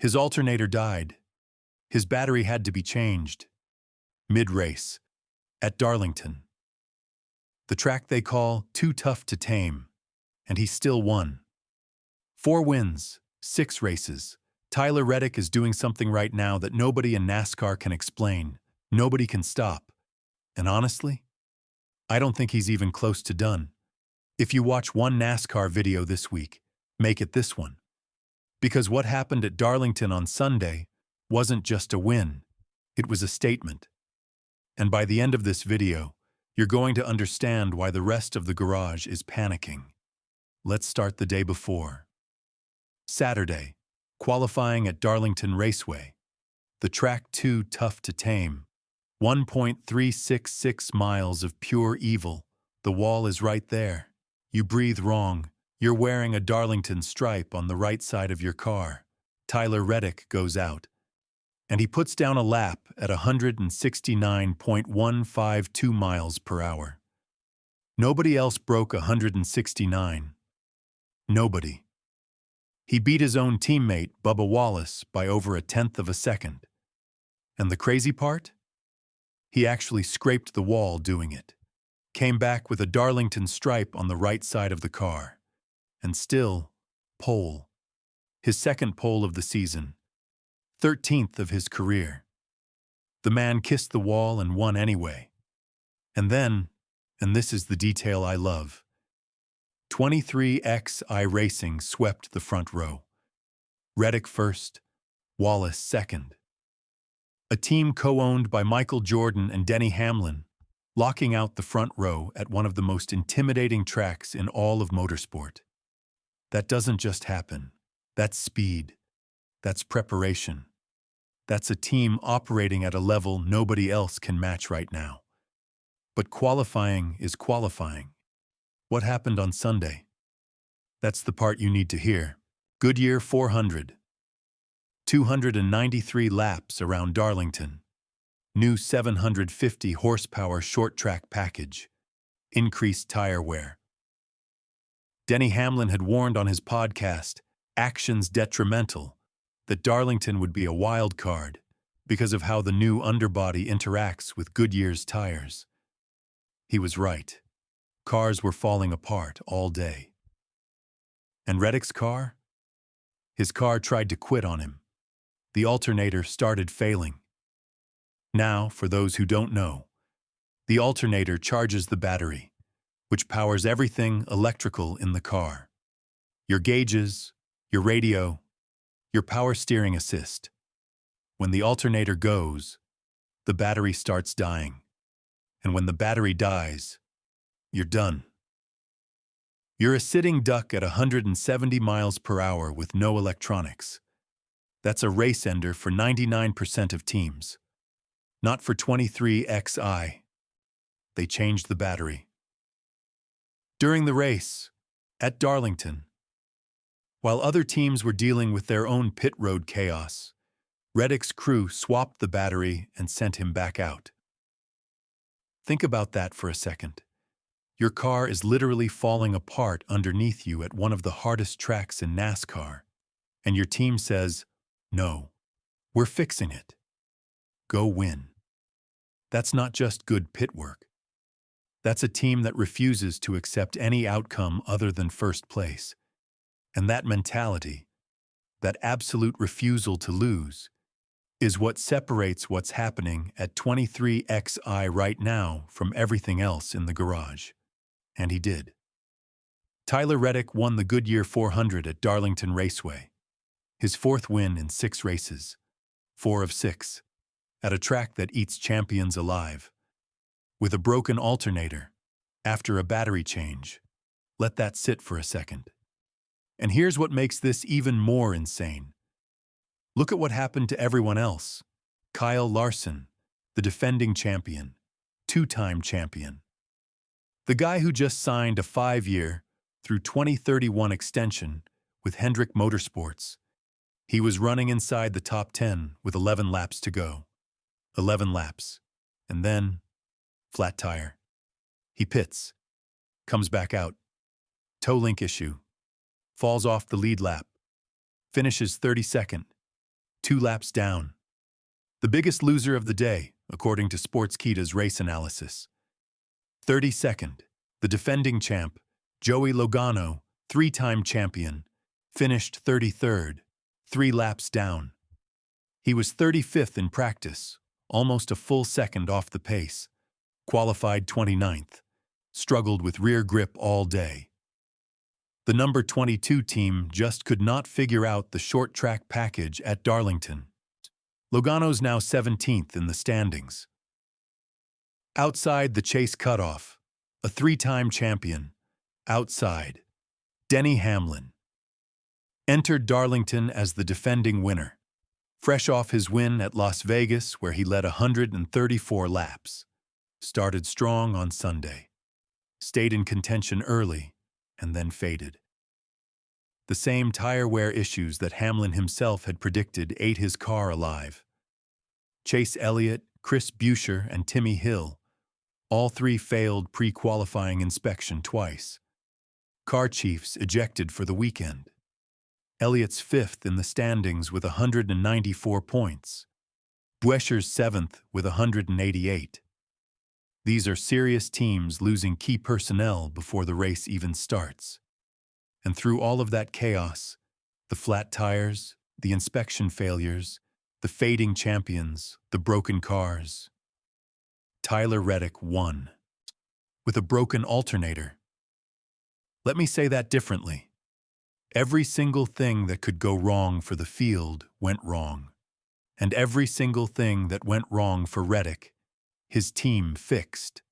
His alternator died. His battery had to be changed. Mid-race, at Darlington. The track they call Too Tough To Tame. And he still won. 4 wins, 6 races. Tyler Reddick is doing something right now that nobody in NASCAR can explain. Nobody can stop. And honestly, I don't think he's even close to done. If you watch one NASCAR video this week, make it this one. Because what happened at Darlington on Sunday wasn't just a win, it was a statement. And by the end of this video, you're going to understand why the rest of the garage is panicking. Let's start the day before. Saturday, qualifying at Darlington Raceway. The track Too Tough To Tame. 1.366 miles of pure evil. The wall is right there. You breathe wrong. You're wearing a Darlington stripe on the right side of your car. Tyler Reddick goes out. And he puts down a lap at 169.152 miles per hour. Nobody else broke 169. Nobody. He beat his own teammate, Bubba Wallace, by over 1/10 of a second. And the crazy part? He actually scraped the wall doing it. Came back with a Darlington stripe on the right side of the car. And still, pole. His second pole of the season. 13th of his career. The man kissed the wall and won anyway. And then, and this is the detail I love, 23XI Racing swept the front row. Reddick first, Wallace second. A team co-owned by Michael Jordan and Denny Hamlin, locking out the front row at one of the most intimidating tracks in all of motorsport. That doesn't just happen. That's speed. That's preparation. That's a team operating at a level nobody else can match right now. But qualifying is qualifying. What happened on Sunday? That's the part you need to hear. Goodyear 400. 293 laps around Darlington. New 750 horsepower short track package. Increased tire wear. Denny Hamlin had warned on his podcast, Actions Detrimental, that Darlington would be a wild card because of how the new underbody interacts with Goodyear's tires. He was right. Cars were falling apart all day. And Reddick's car? His car tried to quit on him. The alternator started failing. Now, for those who don't know, the alternator charges the battery, which powers everything electrical in the car. Your gauges, your radio, your power steering assist. When the alternator goes, the battery starts dying. And when the battery dies, you're done. You're a sitting duck at 170 miles per hour with no electronics. That's a race ender for 99% of teams. Not for 23XI. They changed the battery. During the race, at Darlington, while other teams were dealing with their own pit road chaos, Reddick's crew swapped the battery and sent him back out. Think about that for a second. Your car is literally falling apart underneath you at one of the hardest tracks in NASCAR, and your team says, "No, we're fixing it. Go win." That's not just good pit work. That's a team that refuses to accept any outcome other than first place. And that mentality, that absolute refusal to lose, is what separates what's happening at 23XI right now from everything else in the garage. And he did. Tyler Reddick won the Goodyear 400 at Darlington Raceway. His 4th win in 6 races, 4 of 6, at a track that eats champions alive. With a broken alternator, after a battery change. Let that sit for a second. And here's what makes this even more insane. Look at what happened to everyone else. Kyle Larson, the defending champion, 2-time champion. The guy who just signed a 5-year through 2031 extension with Hendrick Motorsports. He was running inside the top 10 with 11 laps to go. 11 laps. And then, flat tire. He pits. Comes back out. Toe link issue. Falls off the lead lap. Finishes 32nd. 2 laps down. The biggest loser of the day, according to Sportskeeda's race analysis. 32nd, the defending champ, Joey Logano, 3-time champion, finished 33rd, 3 laps down. He was 35th in practice, almost a full second off the pace. Qualified 29th, struggled with rear grip all day. The number 22 team just could not figure out the short track package at Darlington. Logano's now 17th in the standings. Outside the chase cutoff, a 3-time champion, outside, Denny Hamlin. Entered Darlington as the defending winner, fresh off his win at Las Vegas where he led 134 laps. Started strong on Sunday, stayed in contention early, and then faded. The same tire wear issues that Hamlin himself had predicted ate his car alive. Chase Elliott, Chris Buescher, and Timmy Hill, all 3 failed pre-qualifying inspection twice. Car chiefs ejected for the weekend. Elliott's 5th in the standings with 194 points. Buescher's 7th with 188. These are serious teams losing key personnel before the race even starts. And through all of that chaos, the flat tires, the inspection failures, the fading champions, the broken cars, Tyler Reddick won. With a broken alternator. Let me say that differently. Every single thing that could go wrong for the field went wrong. And every single thing that went wrong for Reddick, his team fixed.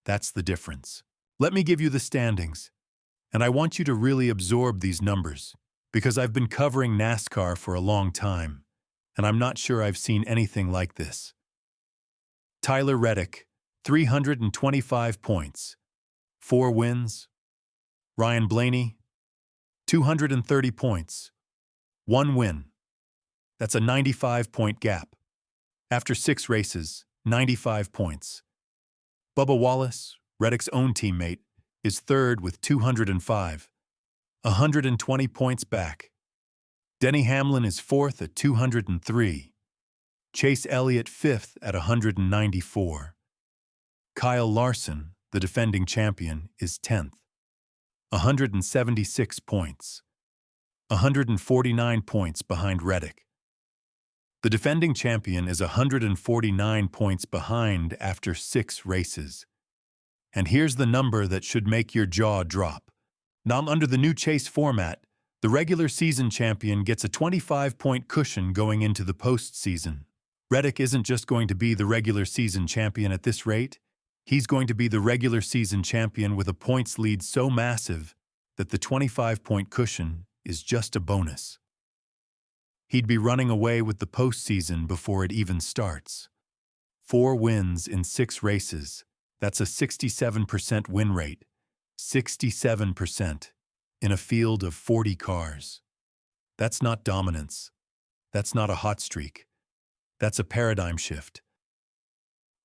That's the difference. Let me give you the standings. And I want you to really absorb these numbers, because I've been covering NASCAR for a long time, and I'm not sure I've seen anything like this. Tyler Reddick, 325 points, 4 wins. Ryan Blaney, 230 points, 1 win. That's a 95-point gap. After 6 races, 95 points. Bubba Wallace, Reddick's own teammate, is 3rd with 205, 120 points back. Denny Hamlin is 4th at 203. Chase Elliott 5th at 194. Kyle Larson, the defending champion, is 10th, 176 points, 149 points behind Reddick. The defending champion is 149 points behind after 6 races. And here's the number that should make your jaw drop. Now, under the new chase format, the regular season champion gets a 25-point cushion going into the postseason. Reddick isn't just going to be the regular season champion at this rate. He's going to be the regular season champion with a points lead so massive that the 25-point cushion is just a bonus. He'd be running away with the postseason before it even starts. 4 wins in 6 races. That's a 67% win rate. 67% in a field of 40 cars. That's not dominance. That's not a hot streak. That's a paradigm shift.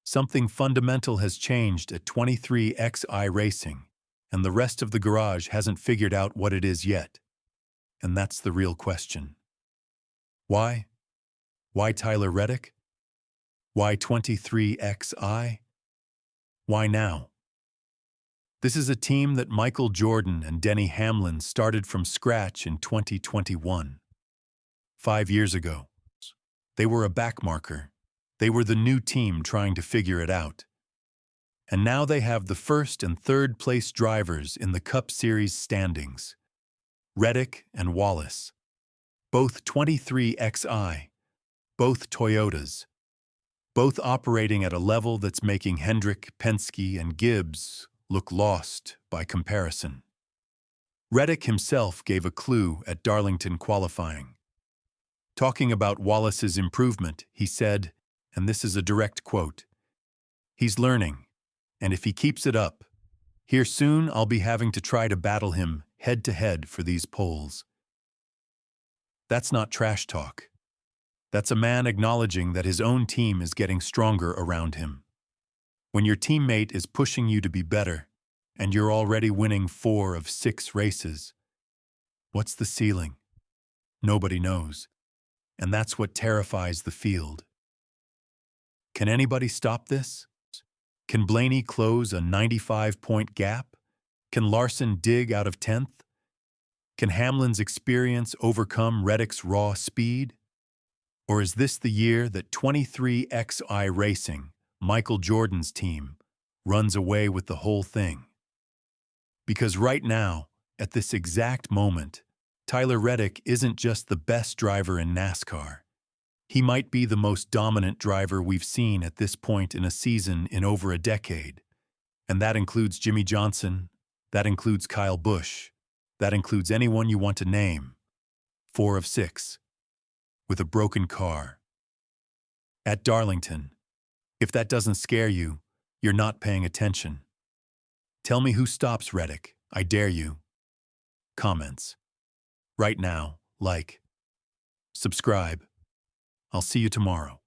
Something fundamental has changed at 23XI Racing, and the rest of the garage hasn't figured out what it is yet. And that's the real question. Why? Why Tyler Reddick? Why 23XI? Why now? This is a team that Michael Jordan and Denny Hamlin started from scratch in 2021. 5 years ago. They were a backmarker. They were the new team trying to figure it out. And now they have the 1st and 3rd place drivers in the Cup Series standings. Reddick and Wallace. Both 23XI. Both Toyotas. Both operating at a level that's making Hendrick, Penske, and Gibbs look lost by comparison. Reddick himself gave a clue at Darlington qualifying. Talking about Wallace's improvement, he said, and this is a direct quote, "He's learning, and if he keeps it up, here soon I'll be having to try to battle him head-to-head for these poles." That's not trash talk. That's a man acknowledging that his own team is getting stronger around him. When your teammate is pushing you to be better, and you're already winning 4 of 6 races, what's the ceiling? Nobody knows. and that's what terrifies the field. Can anybody stop this? Can Blaney close a 95-point gap? Can Larson dig out of 10th? Can Hamlin's experience overcome Reddick's raw speed? Or is this the year that 23XI Racing, Michael Jordan's team, runs away with the whole thing? Because right now, at this exact moment, Tyler Reddick isn't just the best driver in NASCAR. He might be the most dominant driver we've seen at this point in a season in over a decade. And that includes Jimmy Johnson, that includes Kyle Busch, that includes anyone you want to name. 4 of 6. With a broken car. At Darlington. If that doesn't scare you, you're not paying attention. Tell me who stops Reddick, I dare you. Comments. Right now, like. Subscribe. I'll see you tomorrow.